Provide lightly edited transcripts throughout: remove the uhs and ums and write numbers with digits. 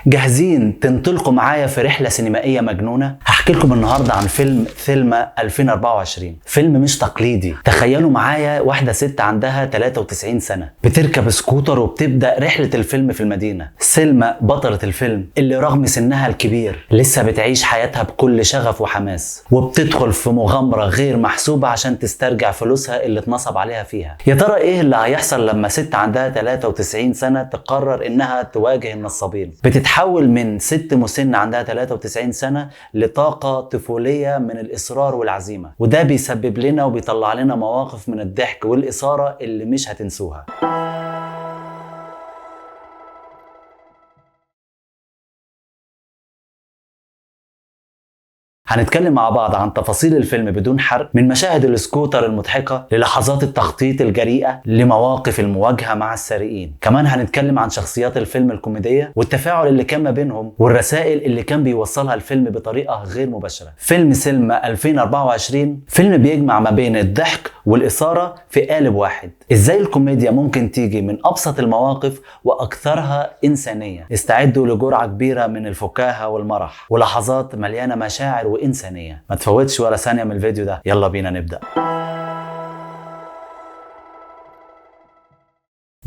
جاهزين تنطلقوا معايا في رحلة سينمائية مجنونة؟ هحكي لكم النهاردة عن فيلم ثيلما 2024. فيلم مش تقليدي. تخيلوا معايا واحدة ست عندها 93 سنة بتركب سكوتر وبتبدأ رحلة الفيلم في المدينة. سلمى بطلة الفيلم اللي رغم سنها الكبير لسه بتعيش حياتها بكل شغف وحماس، وبتدخل في مغامرة غير محسوبة عشان تسترجع فلوسها اللي اتنصب عليها فيها. يا ترى ايه اللي هيحصل لما ست عندها 93 سنة تقرر انها تواجه النصابين؟ بتتحول من ست مسنة عندها 93 سنة لطاقة طفولية من الإصرار والعزيمة، وده بيسبب لنا وبيطلع لنا مواقف من الضحك والإثارة اللي مش هتنسوها. هنتكلم مع بعض عن تفاصيل الفيلم بدون حرق، من مشاهد السكوتر المضحكة للحظات التخطيط الجريئة لمواقف المواجهة مع السارقين. كمان هنتكلم عن شخصيات الفيلم الكوميدية والتفاعل اللي كان ما بينهم والرسائل اللي كان بيوصلها الفيلم بطريقة غير مباشرة. فيلم سلمى 2024 فيلم بيجمع ما بين الضحك والإثارة في قالب واحد. ازاي الكوميديا ممكن تيجي من أبسط المواقف وأكثرها إنسانية. استعدوا لجرعة كبيرة من الفكاهة والمرح ولحظات مليانة مشاعر وإنسانية. ما تفوتش ولا ثانية من الفيديو ده، يلا بينا نبدأ.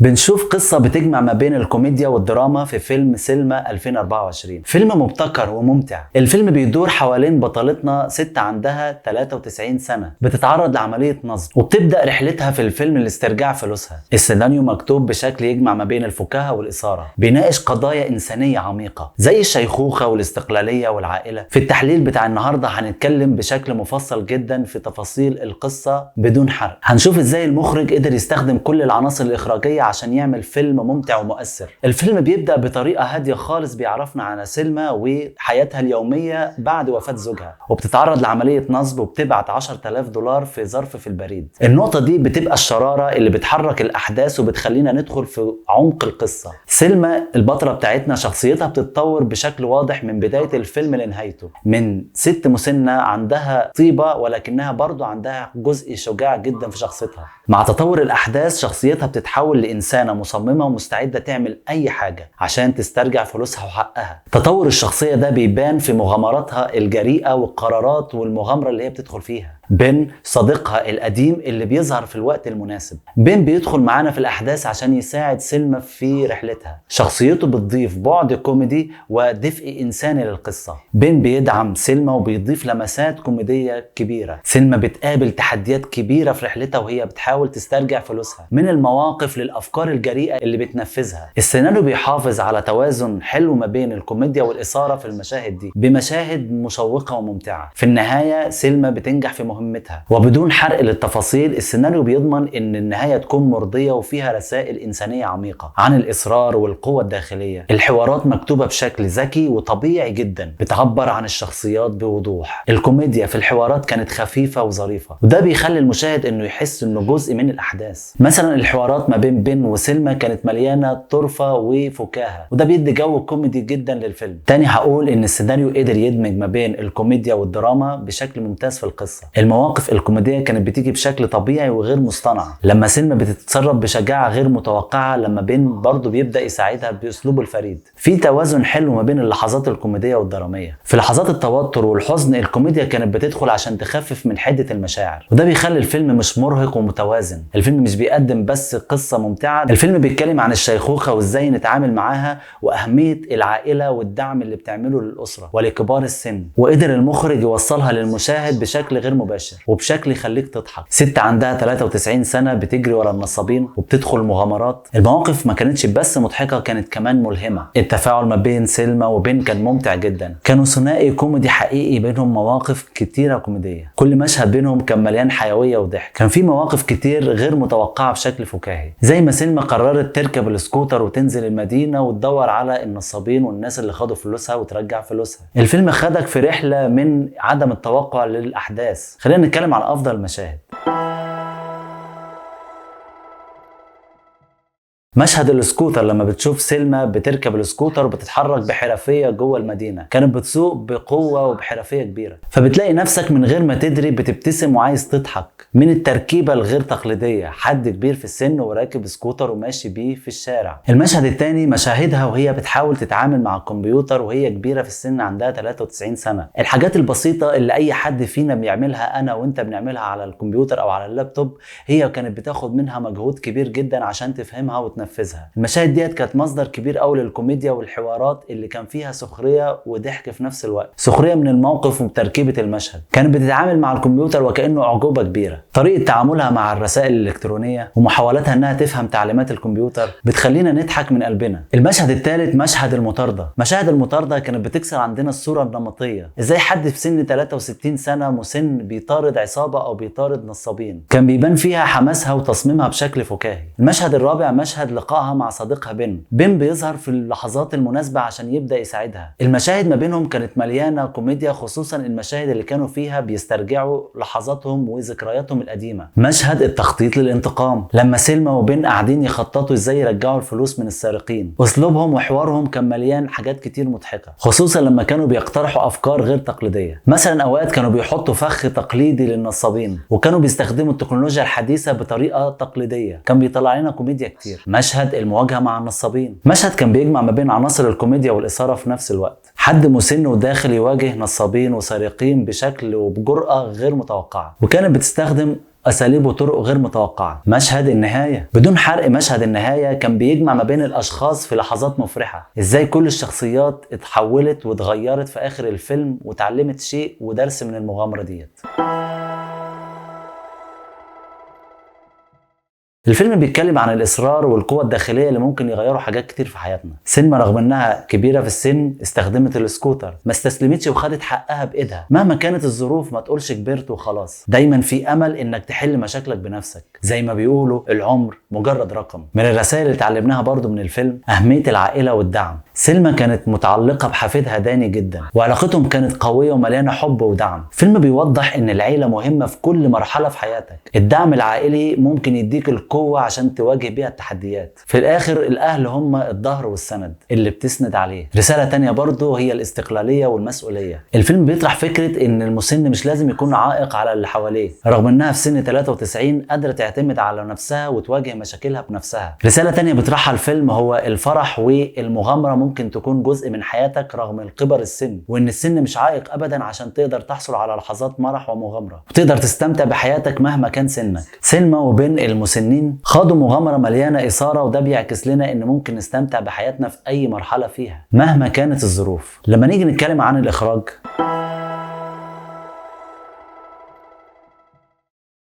بنشوف قصة بتجمع ما بين الكوميديا والدراما في فيلم سلمى 2024. فيلم مبتكر وممتع. الفيلم بيدور حوالين بطلتنا ست عندها 93 سنة بتتعرض لعملية نصب، وبتبدأ رحلتها في الفيلم لاسترجاع فلوسها. السيناريو مكتوب بشكل يجمع ما بين الفكاهة والإثارة، بيناقش قضايا إنسانية عميقة زي الشيخوخة والاستقلالية والعائلة. في التحليل بتاع النهاردة هنتكلم بشكل مفصل جدا في تفاصيل القصة بدون حرق. هنشوف ازاي المخرج قدر يستخدم كل العناصر الإخراجية عشان يعمل فيلم ممتع ومؤثر. الفيلم بيبدأ بطريقة هادية خالص، بيعرفنا عن سلمى وحياتها اليومية بعد وفاة زوجها، وبتتعرض لعملية نصب وبتبعت 10,000 دولار في ظرف في البريد. النقطة دي بتبقى الشرارة اللي بتحرك الأحداث وبتخلينا ندخل في عمق القصة. سلمى البطلة بتاعتنا شخصيتها بتتطور بشكل واضح من بداية الفيلم لنهايته، من ست مسنة عندها طيبة ولكنها برضو عندها جزء شجاع جدا في شخصيتها. مع تطور الأحداث شخصيتها بتتحول إنسانة مصممة ومستعدة تعمل أي حاجة عشان تسترجع فلوسها وحقها. تطور الشخصية ده بيبان في مغامراتها الجريئة والقرارات والمغامرة اللي هي بتدخل فيها. بين صديقها القديم اللي بيظهر في الوقت المناسب. بين بيدخل معانا في الأحداث عشان يساعد سلمى في رحلتها. شخصيته بتضيف بعد كوميدي ودفء إنساني للقصة. بين بيدعم سلمى وبيضيف لمسات كوميدية كبيرة. سلمى بتقابل تحديات كبيرة في رحلتها وهي بتحاول تسترجع فلوسها، من المواقف للأفكار الجريئة اللي بتنفذها. السيناريو بيحافظ على توازن حلو ما بين الكوميديا والإثارة في المشاهد دي، بمشاهد مشوقة وممتعة. في النهاية سلمى بتنجح في مهمتها. وبدون حرق للتفاصيل، السيناريو بيضمن ان النهاية تكون مرضية وفيها رسائل إنسانية عميقة عن الإصرار والقوة الداخلية. الحوارات مكتوبة بشكل ذكي وطبيعي جدا، بتعبر عن الشخصيات بوضوح. الكوميديا في الحوارات كانت خفيفة وظريفة، وده بيخلي المشاهد انه يحس انه جزء من الأحداث. مثلا الحوارات ما بين بين وسلمى كانت مليانة طرفة وفكاهة، وده بيدي جو كوميدي جدا للفيلم. تاني هقول ان السيناريو قدر يدمج ما بين الكوميديا والدراما بشكل ممتاز في القصة. المواقف الكوميدية كانت بتيجي بشكل طبيعي وغير مصطنع، لما سلمى بتتصرف بشجاعة غير متوقعة، لما بين برضه بيبدأ يساعدها بأسلوبه الفريد. في توازن حلو ما بين اللحظات الكوميدية والدرامية. في لحظات التوتر والحزن الكوميديا كانت بتدخل عشان تخفف من حدة المشاعر، وده بيخلي الفيلم مش مرهق ومتوازن. الفيلم مش بيقدم بس قصة ممتعة، الفيلم بيتكلم عن الشيخوخة وازاي نتعامل معاها وأهمية العائلة والدعم اللي بتعمله للأسرة ولكبار السن. وقدر المخرج يوصلها للمشاهد بشكل غير مباشر وبشكل يخليك تضحك. ست عندها 93 سنة بتجري ورا النصابين وبتدخل مغامرات. المواقف ما كانتش بس مضحكة، كانت كمان ملهمة. التفاعل ما بين سلمى وبين كان ممتع جدا. كانوا ثنائي كوميدي حقيقي، بينهم مواقف كتيرة كوميدية. كل مشهد بينهم كان مليان حيوية وضحك. كان في مواقف كتير غير متوقعة بشكل فكاهي، زي ما سلمى قررت تركب السكوتر وتنزل المدينة وتدور على النصابين والناس اللي خدوا فلوسها وترجع فلوسها. الفيلم خدك في رحلة من عدم التوقع للأحداث. خلينا نتكلم عن أفضل المشاهد. مشهد السكوتر لما بتشوف سلمى بتركب السكوتر وبتتحرك بحرفية جوه المدينة، كانت بتسوق بقوة وبحرفية كبيرة، فبتلاقي نفسك من غير ما تدري بتبتسم وعايز تضحك من التركيبة الغير تقليدية، حد كبير في السن وراكب سكوتر وماشي بيه في الشارع. المشهد الثاني مشاهدها وهي بتحاول تتعامل مع الكمبيوتر وهي كبيرة في السن عندها 93 سنة. الحاجات البسيطة اللي أي حد فينا بيعملها، أنا وأنت بنعملها على الكمبيوتر أو على اللابتوب، هي كانت بتاخد منها مجهود كبير جدا عشان تفهمها وتنفذها. المشاهد ديت كانت مصدر كبير قوي للكوميديا والحوارات اللي كان فيها سخرية وضحك في نفس الوقت، سخرية من الموقف وتركيبة المشهد. كانت بتتعامل مع الكمبيوتر وكأنه أعجوبة كبيرة. طريقة تعاملها مع الرسائل الإلكترونية ومحاولتها إنها تفهم تعليمات الكمبيوتر بتخلينا نضحك من قلبنا. المشهد الثالث مشهد المطاردة. مشاهد المطاردة كانت بتكسر عندنا الصورة النمطية، إزاي حد في سن 63 سنة مسن بيطارد عصابة أو بيطارد نصابين. كان بيبان فيها حماسها وتصميمها بشكل فكاهي. المشهد الرابع مشهد لقائها مع صديقها بن بيظهر في اللحظات المناسبة عشان يبدأ يساعدها. المشاهد ما بينهم كانت مليانة كوميديا، خصوصا المشاهد اللي كانوا فيها بيسترجعوا لحظاتهم وذكرياتهم القديمة. مشهد التخطيط للانتقام، لما سلمى وبن قاعدين يخططوا ازاي يرجعوا الفلوس من السارقين. اسلوبهم وحوارهم كان مليان حاجات كتير مضحكة، خصوصا لما كانوا بيقترحوا افكار غير تقليدية. مثلا اوقات كانوا بيحطوا فخ تقليدي للنصابين، وكانوا بيستخدموا التكنولوجيا الحديثة بطريقة تقليدية، كان بيطلع لنا كوميديا كتير. مشهد المواجهة مع النصابين، مشهد كان بيجمع ما بين عناصر الكوميديا والإثارة في نفس الوقت. حد مسن وداخل يواجه نصابين وسارقين بشكل وبجرأة غير متوقعة، وكانت بتستخدم أساليب وطرق غير متوقعة. مشهد النهاية، بدون حرق، مشهد النهاية كان بيجمع ما بين الأشخاص في لحظات مفرحة، إزاي كل الشخصيات اتحولت واتغيرت في آخر الفيلم وتعلمت شيء ودرس من المغامرة ديت. الفيلم بيتكلم عن الإصرار والقوة الداخلية اللي ممكن يغيروا حاجات كتير في حياتنا. سلمى رغم انها كبيرة في السن استخدمت السكوتر، ما استسلمتش وخدت حقها بإيدها. مهما كانت الظروف ما تقولش كبرت وخلاص، دايما في أمل انك تحل مشاكلك بنفسك. زي ما بيقولوا العمر مجرد رقم. من الرسائل اللي اتعلمناها برضو من الفيلم أهمية العائلة والدعم. سلمى كانت متعلقة بحفيدها داني جدا، وعلاقتهم كانت قوية ومليانة حب ودعم. الفيلم بيوضح ان العيلة مهمة في كل مرحلة في حياتك. الدعم العائلي ممكن يديك القوة عشان تواجه بيها التحديات. في الآخر الأهل هم الظهر والسند اللي بتسند عليه. رسالة تانية برضو هي الاستقلالية والمسؤولية. الفيلم بيطرح فكرة ان المسن مش لازم يكون عائق على اللي حواليه، رغم انها في سن 93 قادرة تعتمد على نفسها وتواجه مشاكلها بنفسها. رسالة تانية بيطرحها الفيلم هو الفرح والمغامرة ممكن تكون جزء من حياتك رغم الكبر السن، وان السن مش عائق ابدا عشان تقدر تحصل على لحظات مرح ومغامرة، وتقدر تستمتع بحياتك مهما كان سنك. سلمى وبن المسنين خاضوا مغامرة مليانة إثارة، وده بيعكس لنا ان ممكن نستمتع بحياتنا في اي مرحلة فيها مهما كانت الظروف. لما نيجي نتكلم عن الإخراج،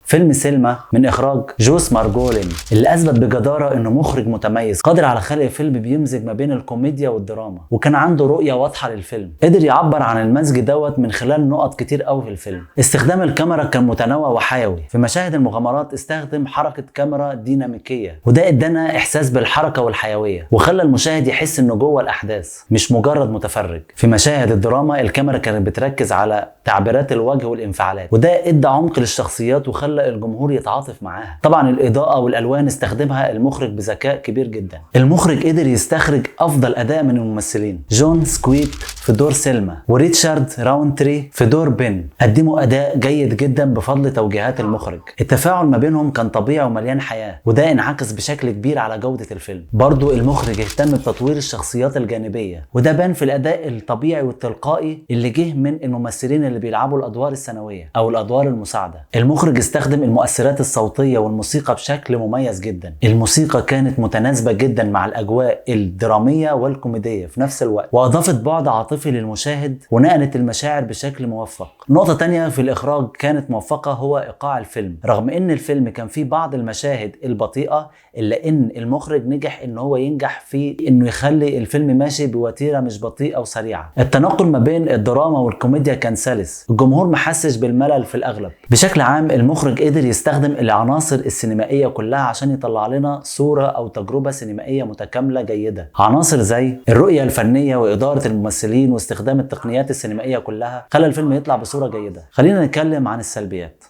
فيلم سلمى من إخراج جوس مارجولين، اللي أثبت بجدارة إنه مخرج متميز قادر على خلق فيلم بيمزج ما بين الكوميديا والدراما، وكان عنده رؤية واضحة للفيلم. قدر يعبر عن المزج دوت من خلال نقط كتير قوي في الفيلم. استخدام الكاميرا كان متنوع وحيوي. في مشاهد المغامرات استخدم حركة كاميرا ديناميكية، وده ادانا إحساس بالحركة والحيوية، وخلى المشاهد يحس إنه جوه الأحداث مش مجرد متفرج. في مشاهد الدراما الكاميرا كانت بتركز على تعبيرات الوجه والانفعالات، وده ادى عمق للشخصيات وخلى الجمهور يتعاطف معاها. طبعا الإضاءة والألوان استخدمها المخرج بذكاء كبير جدا. المخرج قدر يستخرج أفضل أداء من الممثلين. جون سكويت في دور سلمى وريتشارد راونتري في دور بن قدموا أداء جيد جدا بفضل توجيهات المخرج. التفاعل ما بينهم كان طبيعي ومليان حياة، وده انعكس بشكل كبير على جودة الفيلم. برضو المخرج اهتم بتطوير الشخصيات الجانبية، وده بان في الأداء الطبيعي والتلقائي اللي جه من الممثلين اللي بيلعبوا الأدوار الثانوية أو الأدوار المساعدة. المخرج استخدم المؤثرات الصوتية والموسيقى بشكل مميز جدا. الموسيقى كانت متناسبة جدا مع الأجواء الدرامية والكوميدية في نفس الوقت، وأضافت بعد عاطفي للمشاهد ونقلت المشاعر بشكل موفق. نقطة تانية في الإخراج كانت موفقة هو إيقاع الفيلم. رغم إن الفيلم كان فيه بعض المشاهد البطيئة، إلا إن المخرج نجح إن هو ينجح في إنه يخلي الفيلم ماشي بوتيرة مش بطيئة وسريعة. التنقل ما بين الدراما والكوميديا كان سلس، الجمهور ما حسش بالملل في الأغلب. بشكل عام المخرج قدر يستخدم العناصر السينمائية كلها عشان يطلع لنا صورة أو تجربة سينمائية متكاملة جيدة. عناصر زي الرؤية الفنية وإدارة الممثلين واستخدام التقنيات السينمائية كلها خلى الفيلم يطلع بصورة جيدة. خلينا نتكلم عن السلبيات.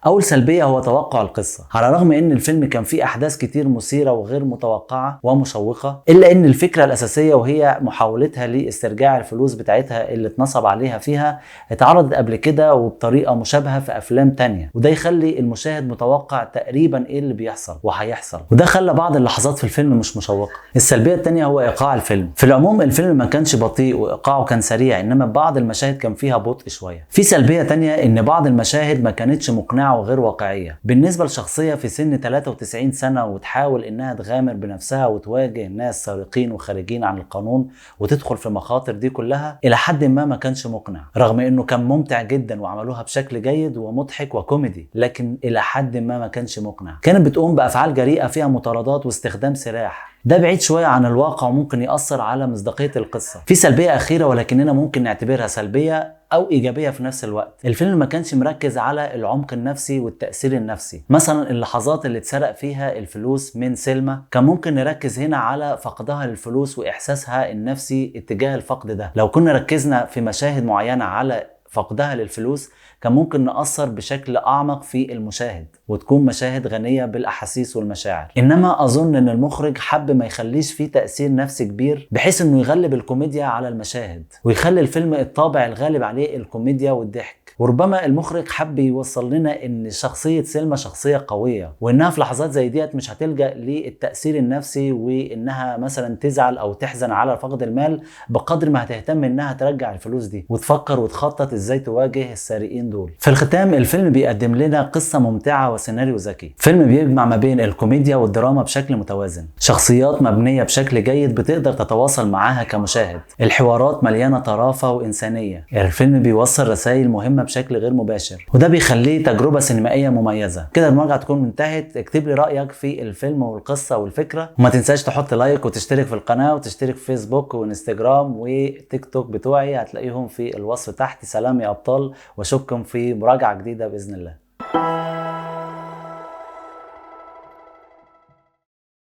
اول سلبيه هو توقع القصه. على الرغم ان الفيلم كان فيه احداث كتير مثيره وغير متوقعه ومشوقه، الا ان الفكره الاساسيه وهي محاولتها لاسترجاع الفلوس بتاعتها اللي اتنصب عليها فيها اتعرضت قبل كده وبطريقه مشابهه في افلام تانية، وده يخلي المشاهد متوقع تقريبا ايه اللي بيحصل وهيحصل، وده خلى بعض اللحظات في الفيلم مش مشوقه. السلبيه الثانيه هو ايقاع الفيلم. في العموم الفيلم ما كانش بطيء وايقاعه كان سريع، انما بعض المشاهد كان فيها بطء شويه. في سلبيه ثانيه ان بعض المشاهد ما كانتش مقنعه وغير واقعيه. بالنسبه لشخصيه في سن 93 سنه وتحاول انها تغامر بنفسها وتواجه ناس سارقين وخارجين عن القانون وتدخل في المخاطر دي كلها، الى حد ما كانش مقنع، رغم انه كان ممتع جدا وعملوها بشكل جيد ومضحك وكوميدي، لكن الى حد ما كانش مقنع. كانت بتقوم بافعال جريئه فيها مطاردات واستخدام سلاح، ده بعيد شويه عن الواقع وممكن يأثر على مصداقيه القصه. في سلبيه اخيره ولكننا ممكن نعتبرها سلبيه او ايجابيه في نفس الوقت. الفيلم ما كانش مركز على العمق النفسي والتاثير النفسي. مثلا اللحظات اللي اتسرق فيها الفلوس من سلمى كان ممكن نركز هنا على فقدها للفلوس واحساسها النفسي اتجاه الفقد ده. لو كنا ركزنا في مشاهد معينه على فقدها للفلوس كان ممكن نأثر بشكل أعمق في المشاهد وتكون مشاهد غنية بالأحاسيس والمشاعر. إنما أظن إن المخرج حب ما يخليش فيه تأثير نفسي كبير، بحيث إنه يغلب الكوميديا على المشاهد ويخلي الفيلم الطابع الغالب عليه الكوميديا والضحك. وربما المخرج حب يوصل لنا إن شخصية سلمى شخصية قوية، وإنها في لحظات زي ديت مش هتلجأ للتأثير النفسي وإنها مثلا تزعل أو تحزن على فقد المال بقدر ما هتهتم إنها ترجع الفلوس دي وتفكر وتخطط إزاي تواجه السارقين دول. في الختام الفيلم بيقدم لنا قصة ممتعة وسيناريو ذكي. فيلم بيجمع ما بين الكوميديا والدراما بشكل متوازن، شخصيات مبنية بشكل جيد بتقدر تتواصل معاها كمشاهد، الحوارات مليانة طرافة وإنسانية، الفيلم بيوصل رسائل مهمة بشكل غير مباشر، وده بيخليه تجربة سينمائية مميزة. كده المراجعة تكون انتهت. اكتب لي رأيك في الفيلم والقصة والفكرة، وما تنساش تحط لايك وتشترك في القناة وتشترك في فيسبوك وانستجرام وتيك توك بتوعي، هتلاقيهم في الوصف تحت. سلام يا أبطال، واشوفكم في مراجعة جديدة بإذن الله.